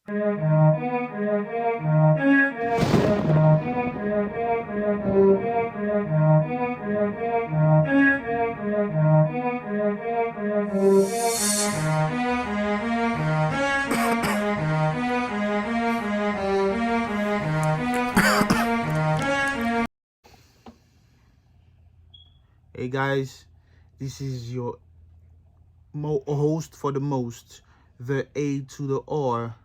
Hey guys, this is your host for the most, the A to the R,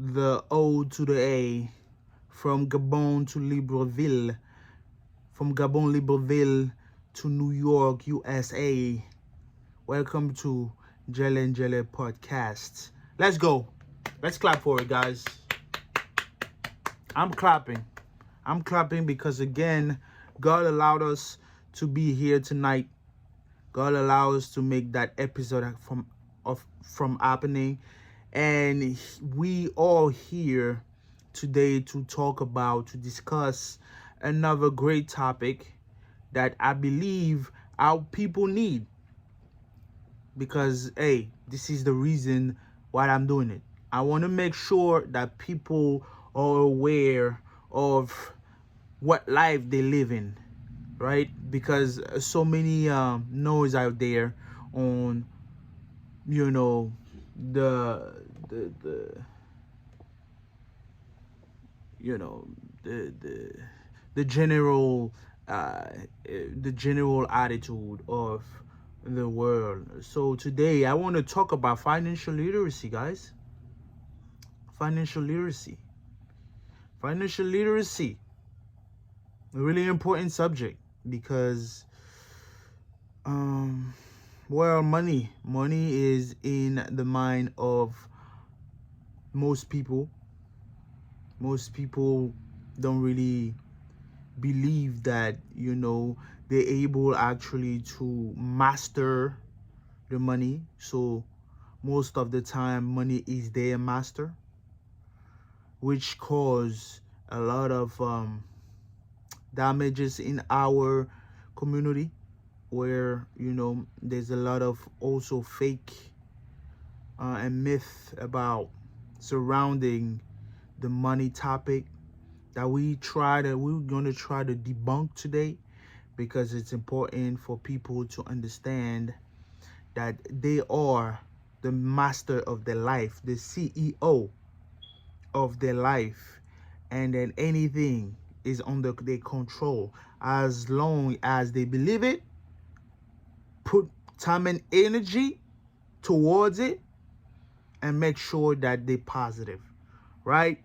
the O to the A, from Gabon to Libreville, from Gabon, Libreville to New York, USA. Welcome to Jelle Jelle Podcast. Let's go. Let's clap for it, guys. I'm clapping. I'm clapping because again, God allowed us to be here tonight. God allowed us to make that episode from happening, and we all here today to discuss another great topic that I believe our people need, because hey, this is the reason why I'm doing it. I want to make sure that people are aware of what life they live in, right? Because so many noise out there on, the you know the general the general attitude of the world. So today I want to talk about financial literacy, guys. Financial literacy. Financial literacy. A really important subject because well, money is in the mind of most people. Most people don't really believe that they're able actually to master the money. So most of the time money is their master, which cause a lot of damages in our community, where there's a lot of also fake and myth about surrounding the money topic that we're going to try to debunk today, because it's important for people to understand that they are the master of their life, the CEO of their life, and then anything is under their control as long as they believe it, put time and energy towards it, and make sure that they're positive, right?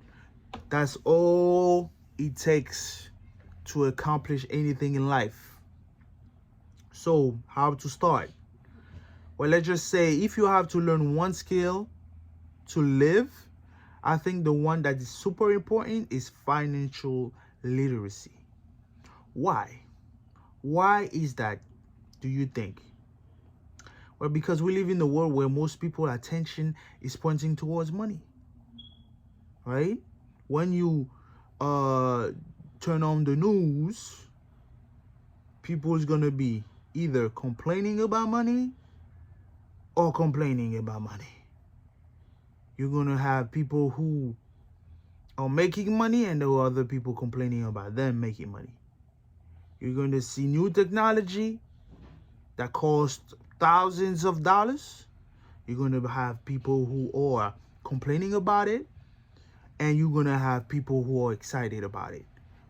That's all it takes to accomplish anything in life. So how to start? Well, let's just say if you have to learn one skill to live, I think the one that is super important is financial literacy. Why? Why is that, do you think? Well, because we live in a world where most people's attention is pointing towards money, right? When you turn on the news, people is gonna be either complaining about money or complaining about money. You're gonna have people who are making money, and there are other people complaining about them making money. You're going to see new technology that costs thousands of dollars. You're going to have people who are complaining about it, and you're going to have people who are excited about it.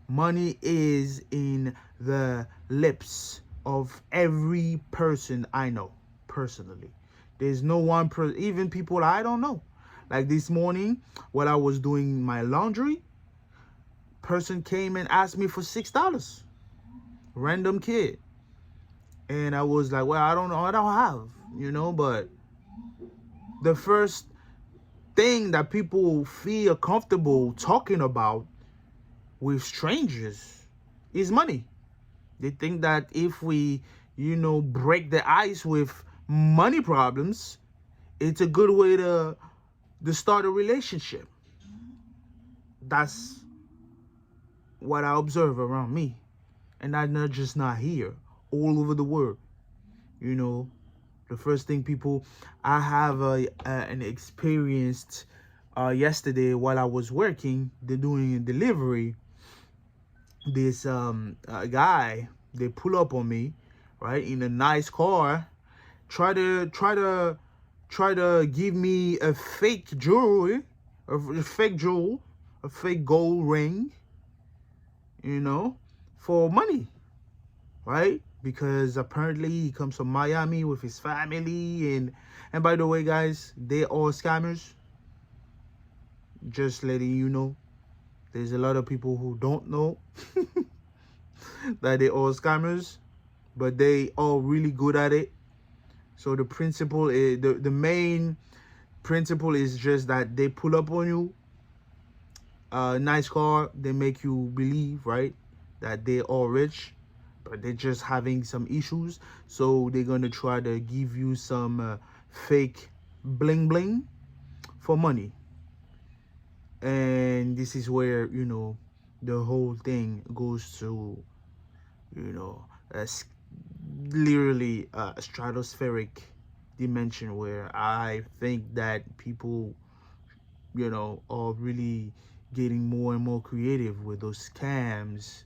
Money is in the lips of every person I know personally. There's no one even people I don't know. Like this morning, when I was doing my laundry, person came and asked me for $6. Random kid. And I was like, well, I don't know, I don't have, but the first thing that people feel comfortable talking about with strangers is money. They think that if we, break the ice with money problems, it's a good way to start a relationship. That's what I observe around me. And I'm not just not here, all over the world, The first thing people, I have an experienced yesterday while I was working, they're doing a delivery. This guy, they pull up on me, right, in a nice car, try to give me a fake jewelry, a fake jewel, a fake gold ring, you know, for money, right? Because apparently he comes from Miami with his family, and by the way, guys, they all scammers. Just letting you know, there's a lot of people who don't know that they all scammers, but they all really good at it. So the principle is the main principle is just that they pull up on you, nice car, they make you believe, right, that they're all rich, but they're just having some issues. So they're gonna try to give you some fake bling bling for money. And this is where, the whole thing goes to, you know literally a stratospheric dimension, where I think that people, are really getting more and more creative with those scams.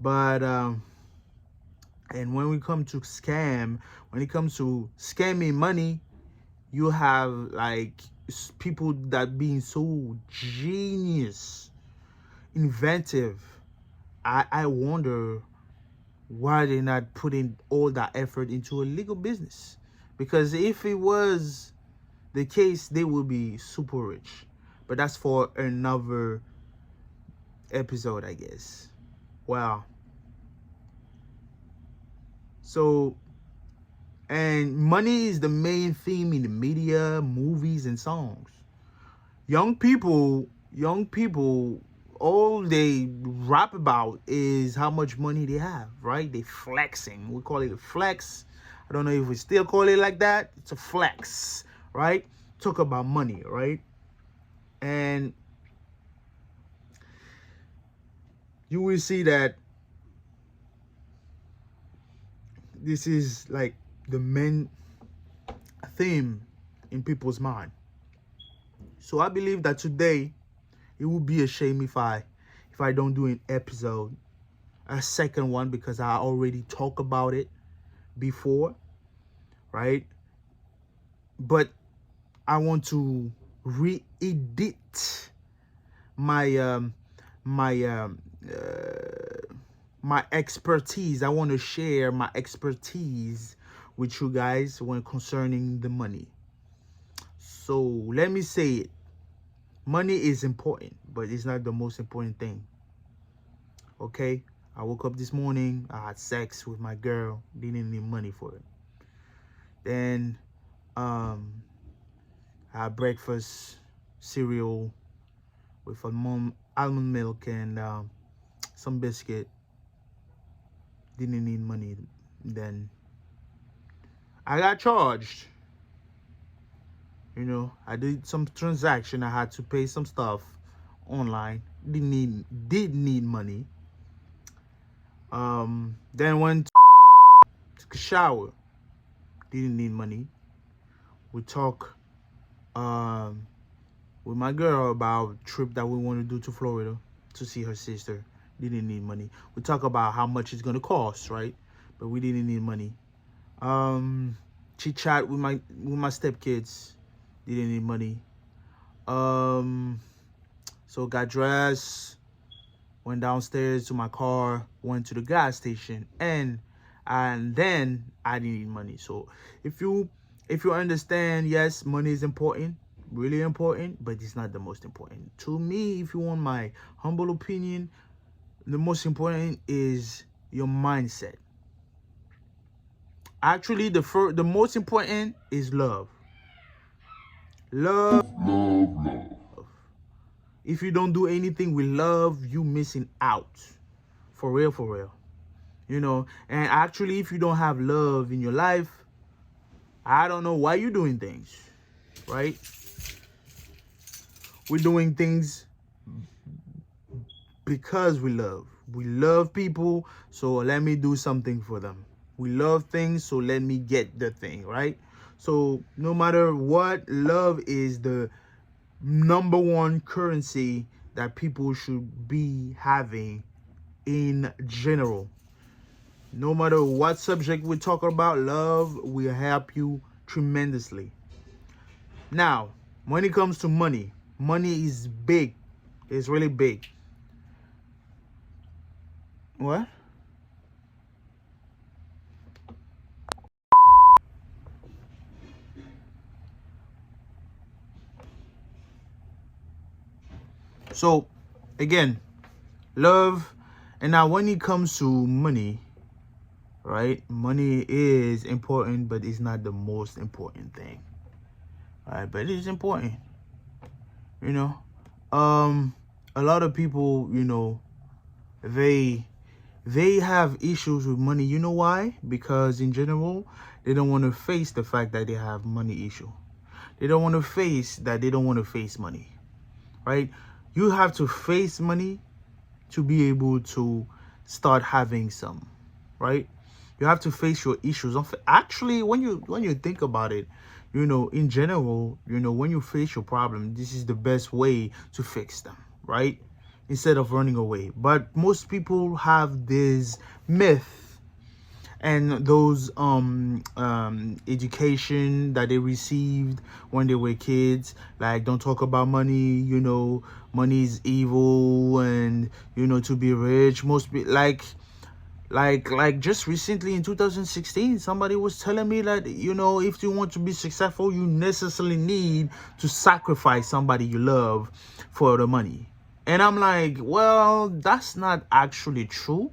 But and when we come to when it comes to scamming money, you have like people that being so genius, inventive. I wonder why they're not putting all that effort into a legal business, because if it was the case, they will be super rich. But that's for another episode, I guess. Wow. So, and money is the main theme in the media, movies, and songs. Young people, all they rap about is how much money they have, right? They flexing. We call it a flex. I don't know if we still call it like that. It's a flex, right? Talk about money, right? And you will see that this is like the main theme in people's mind. So I believe that today it would be a shame if I don't do an episode, a second one, because I already talked about it before, right? But I want to re-edit my my my expertise. I want to share my expertise with you guys when concerning the money. So let me say it. Money is important, but it's not the most important thing. Okay? I woke up this morning, I had sex with my girl, didn't need money for it. Then I had breakfast, cereal with almond milk and some biscuit. Didn't need money. Then I got charged. I did some transaction. I had to pay some stuff online. Did need money. Then went took a shower. Didn't need money. We talk with my girl about a trip that we want to do to Florida to see her sister. Didn't need money. We talk about how much it's gonna cost, right? But we didn't need money. Chit chat with my stepkids. Didn't need money. So got dressed, went downstairs to my car, went to the gas station, and then I didn't need money. So if you understand, yes, money is important, really important, but it's not the most important. To me, if you want my humble opinion, the most important is your mindset. Actually, the most important is love. Love. If you don't do anything with love, you missing out. For real. And actually, if you don't have love in your life, I don't know why you're doing things, right? We're doing things because we love. We love people, so let me do something for them. We love things, so let me get the thing, right? So no matter what, love is the number one currency that people should be having in general. No matter what subject we talk about, love will help you tremendously. Now, when it comes to money, money is big. It's really big. What? So, again, love. And now, when it comes to money, right? Money is important, but it's not the most important thing. All right, but it's important. You know, a lot of people, they have issues with money. You know why? Because in general, they don't want to face the fact that they have money issue. They don't want to face that they don't want to face money, right? You have to face money to be able to start having some, right? You have to face your issues. Actually, when you think about it, in general, when you face your problem, this is the best way to fix them, right? Instead of running away. But most people have this myth and those education that they received when they were kids, like, don't talk about money, money is evil, and to be rich, like just recently in 2016, somebody was telling me that if you want to be successful, you necessarily need to sacrifice somebody you love for the money. And I'm like, well, that's not actually true.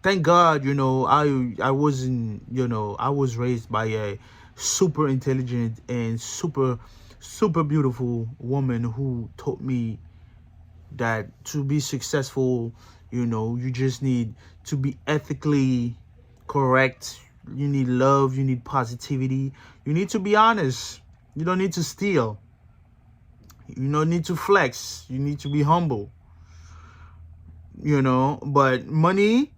Thank God, I wasn't, I was raised by a super intelligent and super beautiful woman who taught me that to be successful, you just need to be ethically correct. You need love, you need positivity, you need to be honest. You don't need to steal. You don't need to flex. You need to be humble. But money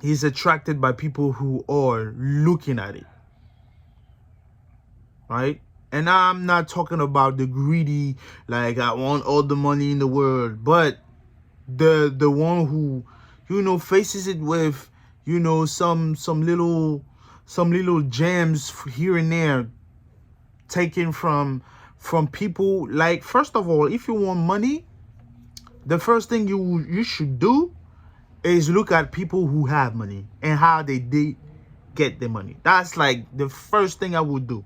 is attracted by people who are looking at it, right? And I'm not talking about the greedy, like, I want all the money in the world, but the one who faces it with some little gems here and there, taken from people. Like, first of all, if you want money, the first thing you should do is look at people who have money and how they did get the money. That's like the first thing I would do.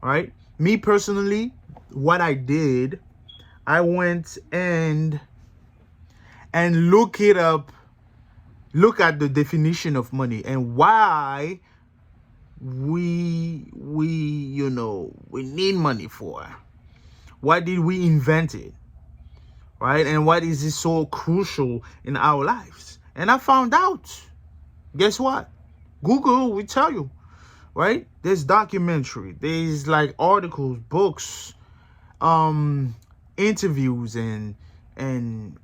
All right, me personally, what I did, I went and look it up, look at the definition of money and why we need money for. Why did we invent it, right? And why is it so crucial in our lives? And I found out, guess what? Google will tell you, right? There's documentary, there's like articles, books, interviews, and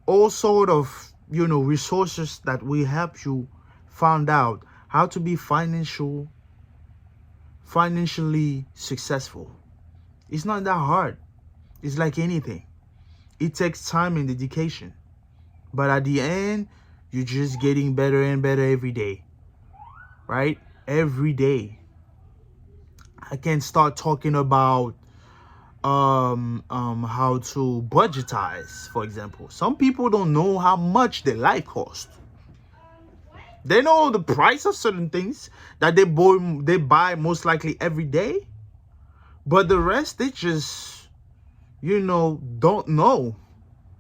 all sort of resources that will help you find out how to be financially successful. It's not that hard. It's like anything. It takes time and dedication, but at the end, you're just getting better and better every day, right? Every day. I can start talking about how to budgetize, for example. Some people don't know how much their life costs. They know the price of certain things that they buy most likely every day, but the rest, they just don't know,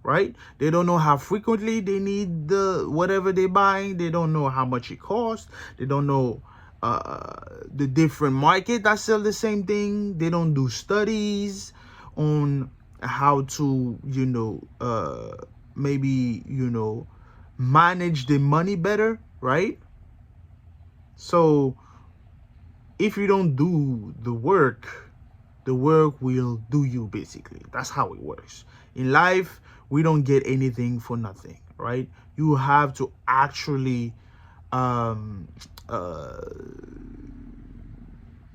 right? They don't know how frequently they need the whatever they're buying. They don't know how much it costs. They don't know the different market that sell the same thing. They don't do studies on how to maybe manage the money better, right? So if you don't do the work will do you, basically. That's how it works in life. We don't get anything for nothing, right? You have to actually um uh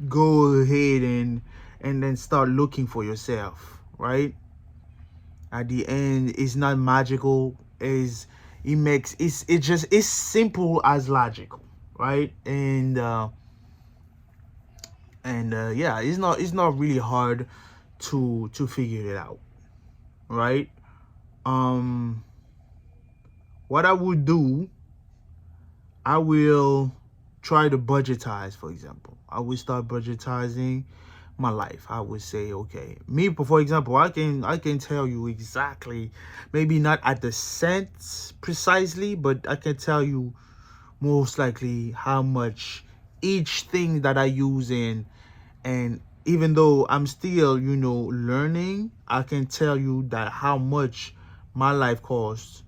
go ahead and then start looking for yourself, right? At the end, it's not magical. Is it makes it's simple as logical, right? And yeah, it's not really hard to figure it out, right? um what I would do, I will try to budgetize. For example, I will start budgetizing my life. I would say, okay, me, for example, I can tell you exactly, maybe not at the cents precisely, but I can tell you most likely how much each thing that I use in. And even though I'm still, learning, I can tell you that how much my life costs,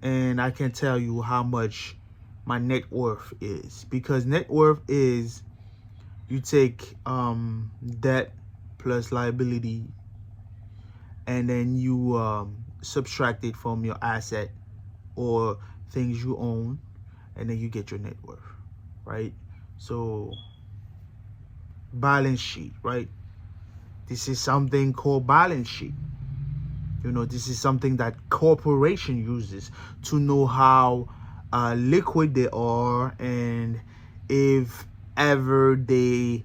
and I can tell you how much my net worth is. Because net worth is, you take debt plus liability, and then you subtract it from your asset or things you own, and then you get your net worth, right? So balance sheet, right? This is something called balance sheet. This is something that corporation uses to know how liquid they are, and if ever they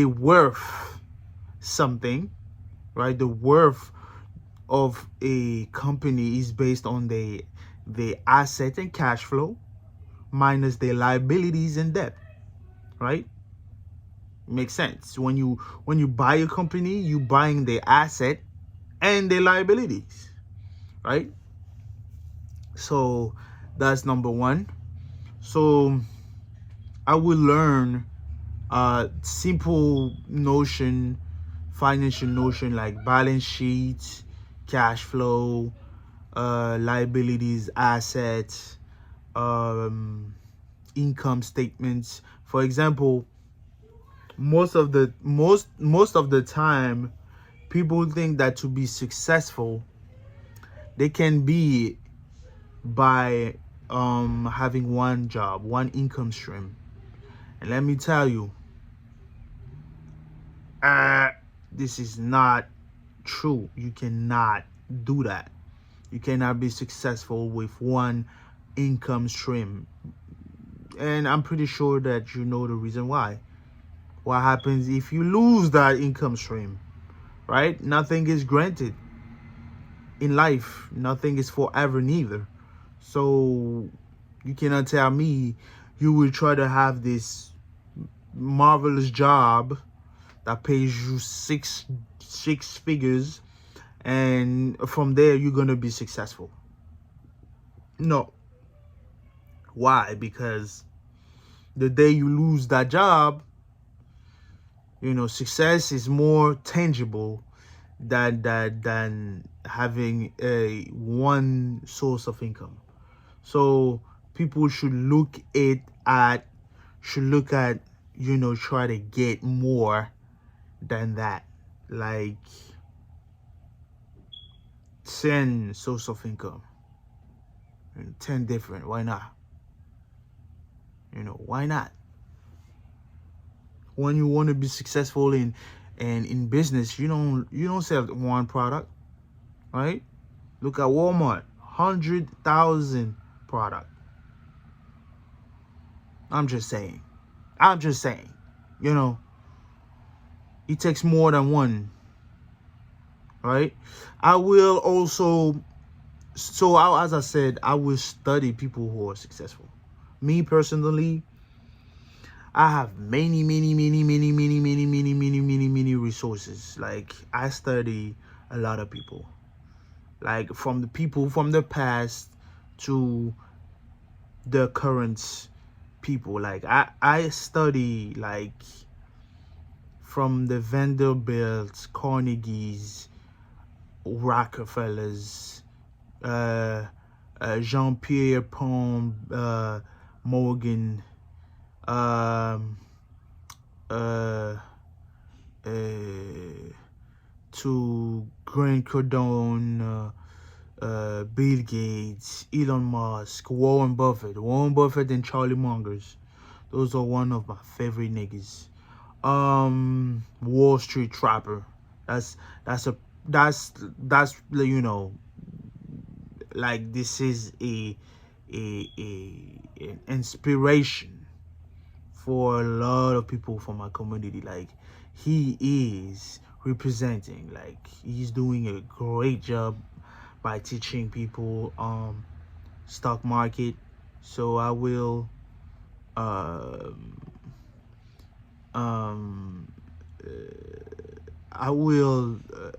worth something, right? The worth of a company is based on the asset and cash flow minus their liabilities and debt, right? Makes sense. When you buy a company, you buying their asset and their liabilities, right? So that's number one. So I will learn simple notion, financial notion, like balance sheets, cash flow, liabilities, assets, income statements. For example, most of the time, people think that to be successful, they can be by having one job, one income stream. And let me tell you, uh, this is not true. You cannot do that. You cannot be successful with one income stream. And I'm pretty sure that you know the reason why. What happens if you lose that income stream, right? Nothing is granted in life. Nothing is forever neither. So you cannot tell me you will try to have this marvelous job that pays you six figures, and from there you're gonna be successful. No. Why? Because the day you lose that job, success is more tangible than having a one source of income. So people should look at try to get more than that, like 10 source of income, and 10 different. Why not? Why not? When you want to be successful in business, you don't sell one product, right? Look at Walmart, 100,000 product. I'm just saying. You know, it takes more than one, right? I will also, as I said, I will study people who are successful. Me personally, I have many, many, many, many, many, many, many, many, many, many resources. Like, I study a lot of people, like from the people from the past to the current people. Like, I study, like, from the Vanderbilts, Carnegies, Rockefellers, uh, Jean-Pierre Pom, Morgan, um, uh, uh, to Grant Cardone, Bill Gates, Elon Musk, Warren Buffett. Warren Buffett and Charlie Mongers. Those are one of my favorite niggas. Wall Street Trapper. That's that's a that's you know, like, this is an inspiration for a lot of people from my community. Like, he is representing, like, he's doing a great job by teaching people stock market. So I will um um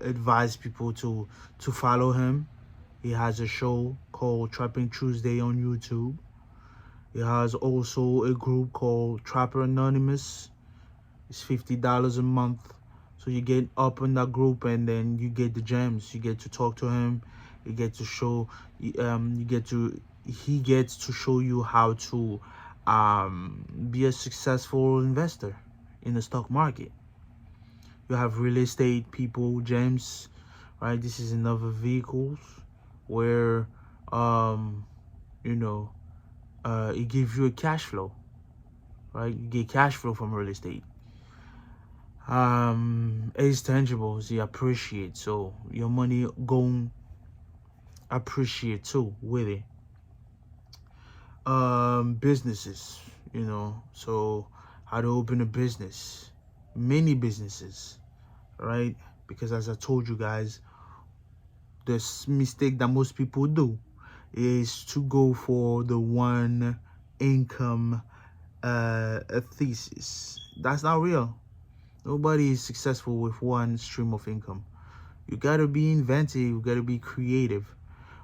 advise people to follow him. He has a show called Trapping Tuesday on YouTube. He has also a group called Trapper Anonymous. It's $50 a month. So you get up in that group, and then you get the gems. You get to talk to him. You get to show he gets to show you how to be a successful investor in the stock market. You have real estate people, gems, right? This is another vehicles where you know, it gives you a cash flow, right? You get cash flow from real estate. It's tangibles, you appreciate, so your money gon' appreciate too with it. Businesses, you know, so how to open a business, many businesses, right? Because as I told you guys, this mistake that most people do is to go for the one income thesis. That's not real. Nobody is successful with one stream of income. You gotta be inventive, you gotta be creative.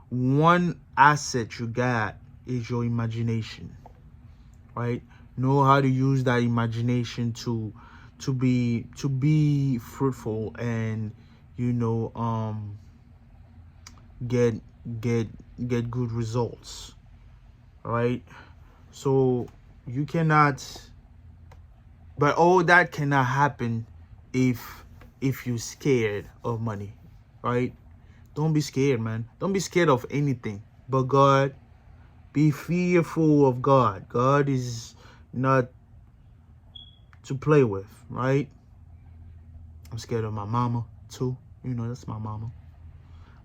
One asset you got is your imagination, right? Know how to use that imagination to be fruitful, and you know, get get get good results, right? So you cannot, but all that cannot happen if you're scared of money, right? Don't be scared, man. Don't be scared of anything but God. Be fearful of God. God is not to play with, right? I'm scared of my mama too. You know, that's my mama.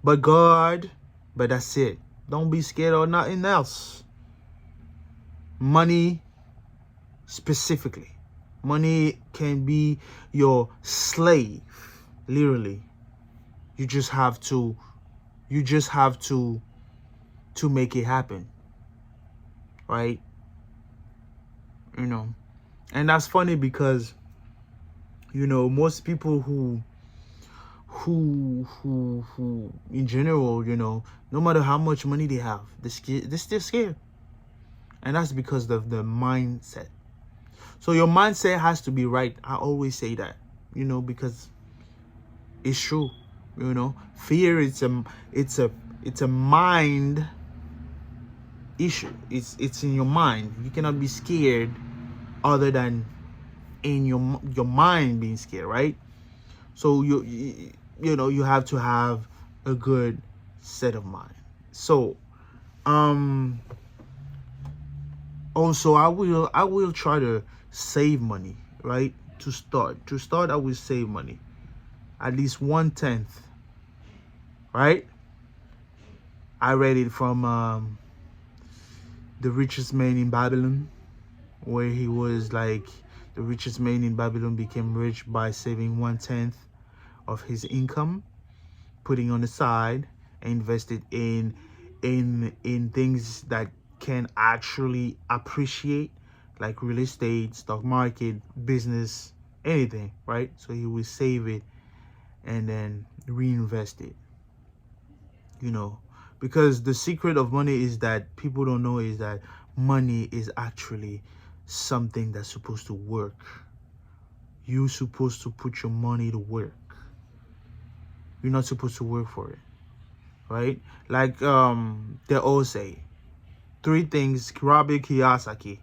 But God, but that's it. Don't be scared of nothing else. Money specifically. Money can be your slave, literally. You just have to make it happen, right? You know. And that's funny because, you know, most people who in general, you know, no matter how much money they have, they're still scared. And that's because of the mindset. So your mindset has to be right. I always say that, you know, because it's true. You know, fear it's a mind issue. It's in your mind. You cannot be scared other than in your mind being scared, right? So you know, you have to have a good set of mind. So also I will try to save money, right? To start I will save money, at least 1/10, right? I read it from The Richest Man in Babylon, where he was like, the richest man in Babylon became rich by saving 1/10 of his income, putting on the side, and invested in things that can actually appreciate, like real estate, stock market, business, anything, right? So he will save it and then reinvest it, you know, because the secret of money is that people don't know is that money is actually something that's supposed to work. You're supposed to put your money to work. You're not supposed to work for it, right? Like they all say, three things, Robert Kiyosaki,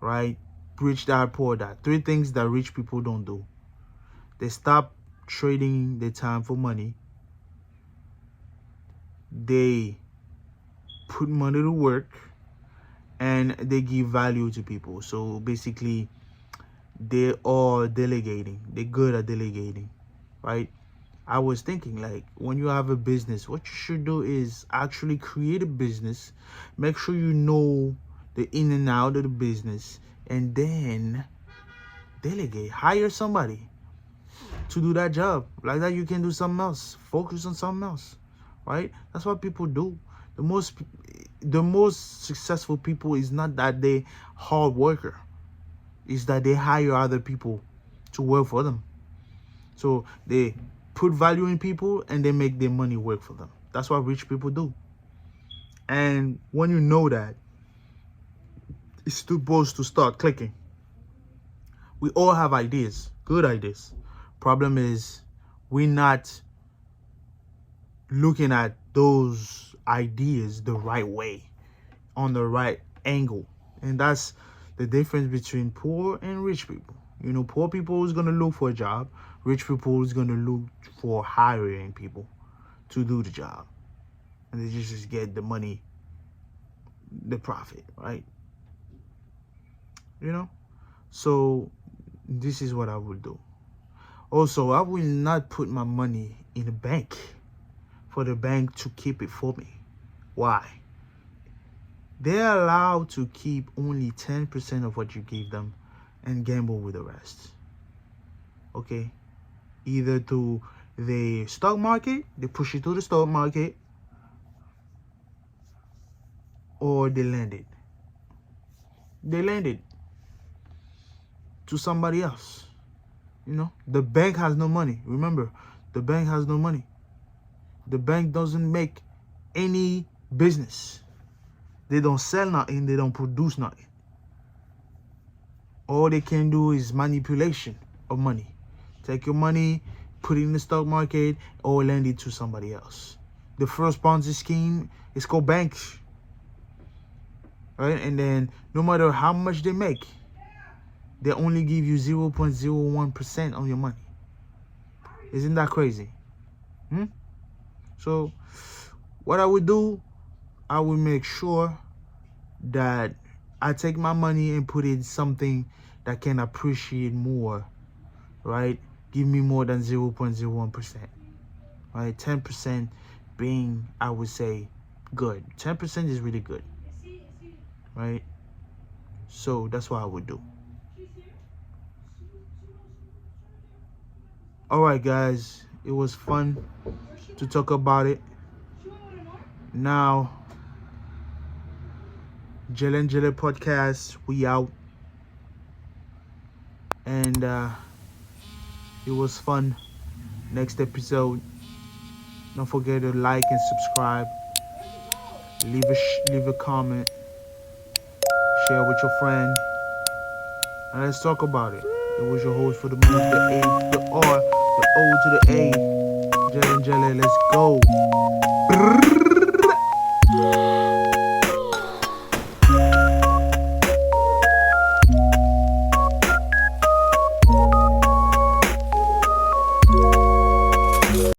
right? Rich Dad Poor Dad. Three things that rich people don't do. They stop trading their time for money. they put money to work and they give value to people. So basically, they are delegating. They're good at delegating, right? I was thinking, like, when you have a business, what you should do is actually create a business, make sure you know the in and out of the business, and then delegate. Hire somebody to do that job. Like that, you can do something else. Focus on something else, right? That's what people do. The most, the most successful people is not that they hard worker. Is that they hire other people to work for them. So they put value in people and they make their money work for them. That's what rich people do. And when you know that, it's supposed to start clicking. We all have ideas, good ideas. Problem is, we're not looking at those ideas the right way, on the right angle. And that's the difference between poor and rich people. You know, poor people is going to look for a job. Rich people is going to look for hiring people to do the job. And they just get the money, the profit, right? You know? So this is what I would do. Also, I will not put my money in a bank for the bank to keep it for me. Why? They're allowed to keep only 10% of what you give them and gamble with the rest. Okay? Either to the stock market, they push it to the stock market, or they lend it. They lend it to somebody else. You know, the bank has no money. Remember, the bank has no money. The bank doesn't make any business. They don't sell nothing. They don't produce nothing. All they can do is manipulation of money. Take your money, put it in the stock market, or lend it to somebody else. The first Ponzi scheme is called banks. Right? And then no matter how much they make, they only give you 0.01% of your money. Isn't that crazy? So what I would do, I would make sure that I take my money and put it in something that can appreciate more, right? Give me more than 0.01%, right? 10% being, I would say, good. 10% is really good, right? So that's what I would do. All right, guys, it was fun to talk about it. Now, Jelen Jelen Podcast, we out. And it was fun. Next episode, don't forget to like and subscribe. Leave a comment. Share with your friend. And let's talk about it. It was your host for the move, the A, the R, the O to the A. Jelen Jelen, let's go.